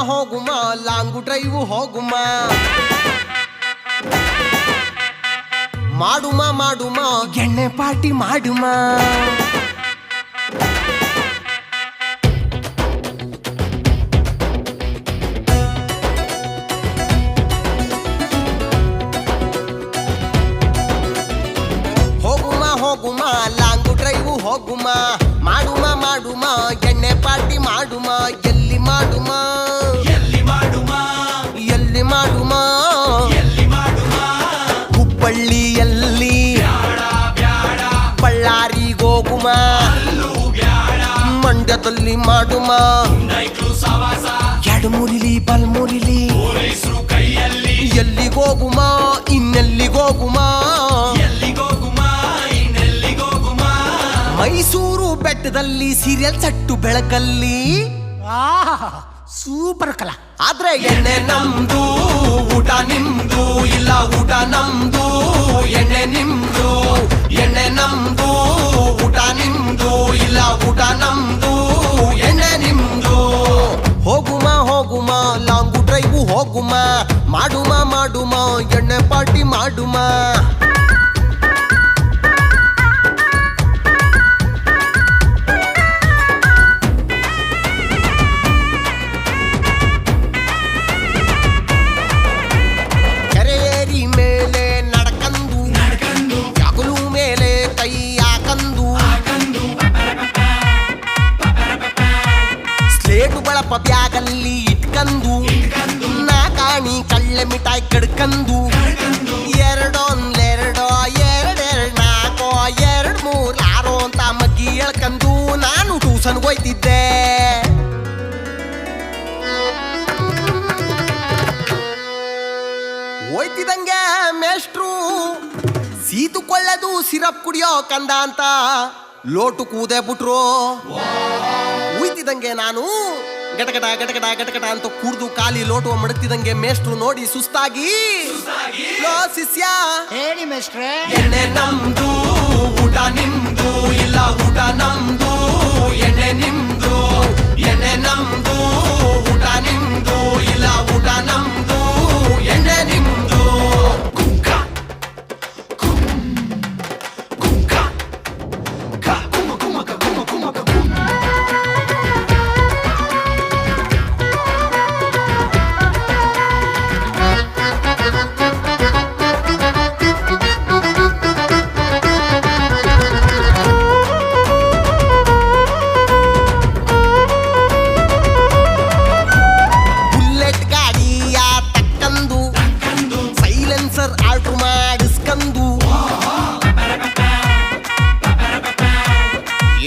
ಹೋಗುಮ long drive ಹೋಗುಮ ಮಾಡುಮ ಮಾಡುಮ ಎಣ್ಣೆ party ಮಾಡುಮ ಹೋಗುಮ ಹೋಗುಮ long drive ಹೋಗುಮ ಮಾಡುಮ ಮಾಡುಮ ಎಣ್ಣೆ party ಮಾಡುಮ ಎಲ್ಲಿ ಮಾಡುಮ ಎಲ್ಲಿ ಮಾಡುಮ ಎಲ್ಲಿ ಮಾಡುಮ ಎಲ್ಲಿ ಮಾಡುಮ ಹುಬ್ಬಳ್ಳಿಯಲ್ಲಿ ಬ್ಯಾಡ ಬ್ಯಾಡ ಬಳ್ಳಾರಿಗೋಗುಮ ಅಲ್ಲೂ ಬ್ಯಾಡ ಮಂಡ್ಯದಲ್ಲಿ ಮಾಡುಮ ನೈಕ್ಲು ಸವಾಸ ಎಡಮುರಿಲಿ ಬಲ್ಮುರಿಲಿ ಪೊಲೀಸರು ಕೈಯಲ್ಲಿ ಎಲ್ಲಿಗೋಗುಮ ಇನ್ನೆಲ್ಲಿಗೋಗುಮ ಎಲ್ಲಿಗೋಗುಮ ಇನ್ನೆಲ್ಲಿಗೋಗುಮ ಮೈಸೂರು ಬೆಟ್ಟದಲ್ಲಿ ಸೀರಿಯಲ್ ಸಟ್ಟು ಬೆಳಕಲ್ಲಿ ಸೂಪರ್ ಕಲಾ. ಆದ್ರೆ ಎಣ್ಣೆ ನಮ್ದು ಊಟ ನಿಮ್ದು ಇಲ್ಲ ಊಟ ನಮ್ದು ಎಣ್ಣೆ ನಿಮ್ದು ಎಣ್ಣೆ ನಮ್ದು ಊಟ ನಿಮ್ದು ಇಲ್ಲ ಊಟ ನಮ್ದು ಎಣ್ಣೆ ನಿಮ್ದು ಹೋಗುಮ ಹೋಗುಮ ಲಾಂಗು ಡ್ರೈವ್ ಹೋಗುಮ ಮಾಡುಮ ಮಾಡುಮ ಎಣ್ಣೆ ಪಾರ್ಟಿ ಮಾಡುಮ ಕೆರೆಯೇರಿ ಮೇಲೆ ನಡ್ಕಂದು ನಡ್ಕಂಡು ಯಾಗಲು ಮೇಲೆ ಕೈ ಹಾಕಂದು ಹಾಕಂಡು ಸ್ಲೇಟು ಬಳಪ ಬ್ಯಾಗಲ್ಲಿ ಇಟ್ಕಂದು ಇಟ್ಕಂಡು ನಾಕಾಣಿ ಕಳ್ಳೆ ಮಿಠಾಯಿ ಕಡ್ಕಂದು ಕಡ್ಕಂಡು ಎರಡೊಂದೆರಡೋ ಎರಡೆರಡು ನಾಲ್ಕೋ ಎರಡು ಮೂರು ಆರೋ ಅಂತ ಮಗ್ಗಿ ಹೇಳ್ಕಂದು ನಾನು ಟ್ಯೂಷನ್ಗೆ ಹೋಯ್ತಿದ್ದೆ ಹೋಯ್ತಿದಂಗೆ ಮೇಷ್ಟ್ರು ಸೀತುಕೊಳ್ಳದು ಸಿರಪ್ ಕುಡಿಯೋ ಕಂದ ಅಂತ ಲೋಟು ಕೂದೆ ಬಿಟ್ರು ಉಯ್ತಿದಂಗೆ ನಾನು ಗಟಗಟ ಗಟಗಟ ಗಟಗಟ ಅಂತ ಕುಡ್ದು ಖಾಲಿ ಲೋಟು ಮಡಗ್ತಿದಂಗೆ ಮೇಷ್ಟ್ರು ನೋಡಿ ಸುಸ್ತಾಗಿ ಲೋ ಶಿಷ್ಯ ಹೇಳಿ ಮೇಸ್ಟ್ರೆ. ಎಣ್ಣೆ ನಮ್ದು ಊಟ ನಿಮ್ದು ಇಲ್ಲ ಊಟ ನಮ್ದು ಎಣ್ಣೆ ನಿಮ್ದು ಎಣ್ಣೆ ನಮ್ದು ಊಟ ನಿಮ್ದು ಇಲ್ಲ ಊಟ ನಮ್ದು ಎಣ್ಣೆ ನಿಮ್ದು ಕುಂಕ ಕುಂಕ ಕುಮ ಕುಮಕ ಕುಮ ಕುಮಕ ಕುಮ ಬುಲೆಟ್ ಗಾಡಿಯ ತಕ್ಕಂದು ತಕ್ಕಂಡು ಸೈಲೆನ್ಸರ್ ಆಲ್ಟ್ರು ಮಾಡಿಸ್ಕಂದು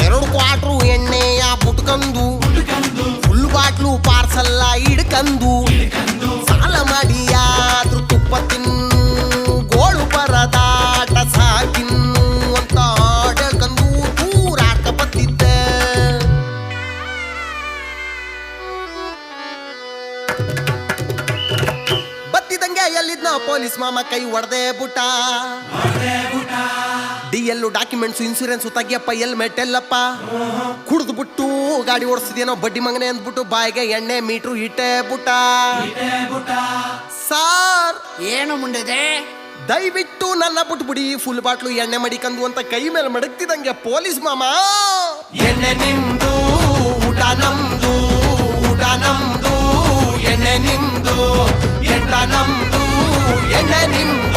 ಎರಡು ಕ್ವಾಟ್ರು ಎಣ್ಣೆಯ ಬುಟ್ಕಂದು ಹುಡುಕಂಡು ಫುಲ್ ಬಾಟ್ಲು ಪಾರ್ಸಲ್ಲ ಹಿಡ್ಕಂದು ಇಳ್ಕಂಡು ಸಾಲ ಮಾಡಿ ಯಾದ್ರು ತುಪ್ಪ ತಿನ್ನು ಗೋಳು ಪರದಾಟ ಸಾಕಿನ್ನು ಅಂತ ಆಡಕಂದು ದೂರಾಟ ಬತ್ತಿದ್ದೆ ಬತ್ತಿದಂಗೆ ಎಲ್ಲಿದ್ನ ಪೊಲೀಸ್ ಮಾಮ ಕೈ ಹೊಡೆದೇ ಬುಟ್ಟ ಹೊಡ್ದೆ boot DL documents insurance ತೆಗಿಯಪ್ಪ helmet ಎಲ್ಲಪ್ಪ ಕುಡ್ದು ಬಿಟ್ಟು ಗಾಡಿ ಓಡಿಸಿದೇನೋ ಬಡ್ಡಿ ಮಗನೆ ಅಂದ್ಬಿಟ್ಟು ಬಾಯಿಗೆ ಎಣ್ಣೆ ಮೀಟ್ರು ಇಟ್ಟೆ ಬುಟ್ಟ ಇಟ್ಟೆ ಬುಟ ಸಾರ್ ಏನು ಮುಂಡಿದೆ? ದಯವಿಟ್ಟು ನನ್ನ ಬಿಟ್ಬಿಡಿ ಫುಲ್ ಬಾಟ್ಲು ಎಣ್ಣೆ ಮಡಿಕಂದು ಅಂತ ಕೈ ಮೇಲೆ ಮಡಗ್ತಿದಂಗೆ ಪೊಲೀಸ್ ಮಾಮ ಎಣ್ಣೆ ನಿಮ್ದು ಊಟ ನಮ್ದು ಊಟ ನಮ್ದು ಎಣ್ಣೆ ನಿಮ್ದು ಎಣ್ಣ ನಮ್ದು ಎಣ್ಣೆ ನಿಮ್ದು